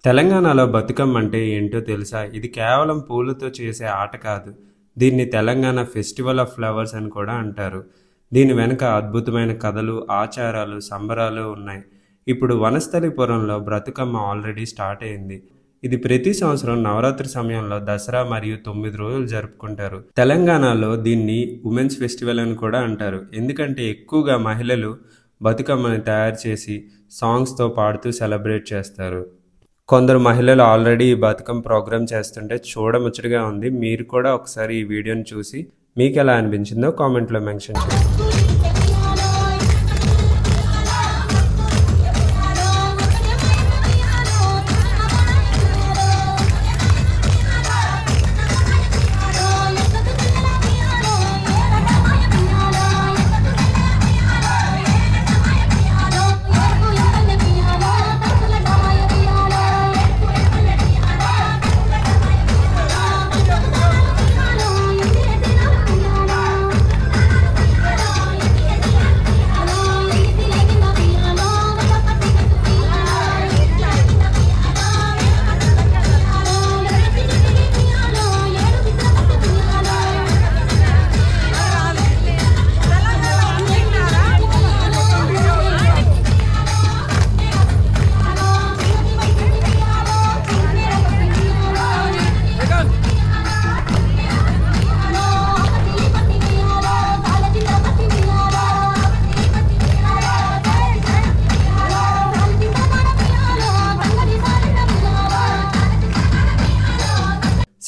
తెలంగాణలో బతుకమ్మ అంటే ఏంటో తెలుసా? ఇది కేవలం పూలతో చేసే ఆట కాదు. దీన్ని తెలంగాణ ఫెస్టివల్ ఆఫ్ ఫ్లవర్స్ అని కూడా అంటారు. దీని వెనుక అద్భుతమైన కథలు, ఆచారాలు, సంబరాలు ఉన్నాయి. ఇప్పుడు వనస్థలిపురంలో బతుకమ్మ ఆల్రెడీ స్టార్ట్ అయింది. ఇది ప్రతి సంవత్సరం నవరాత్రి సమయంలో దసరా మరియు 9 రోజులు జరుపుకుంటారు. తెలంగాణలో దీన్ని ఉమెన్స్ ఫెస్టివల్ అని కూడా అంటారు. ఎందుకంటే ఎక్కువగా మహిళలు బతుకమ్మని తయారు చేసి సాంగ్స్తో పాడుతూ సెలబ్రేట్ చేస్తారు. కొందరు మహిళలు ఆల్రెడీ ఈ బతుకమ్మ ప్రోగ్రామ్ చేస్తుంటే చూడముచ్చటగా ఉంది. మీరు కూడా ఒకసారి ఈ వీడియోని చూసి మీకు ఎలా అనిపించిందో కామెంట్లో మెన్షన్ చేయండి.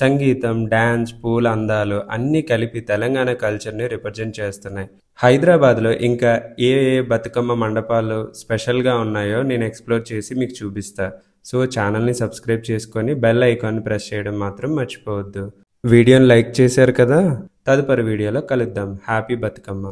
సంగీతం, డ్యాన్స్, పూల అందాలు అన్నీ కలిపి తెలంగాణ కల్చర్ని రిప్రజెంట్ చేస్తున్నాయి. హైదరాబాద్లో ఇంకా ఏ బతుకమ్మ మండపాలు స్పెషల్గా ఉన్నాయో నేను ఎక్స్ప్లోర్ చేసి మీకు చూపిస్తా. సో ఛానల్ని సబ్స్క్రైబ్ చేసుకొని బెల్ ఐకాన్ ప్రెస్ చేయడం మాత్రం మర్చిపోవద్దు. వీడియోని లైక్ చేశారు కదా? తదుపరి వీడియోలో కలుద్దాం. హ్యాపీ బతుకమ్మ.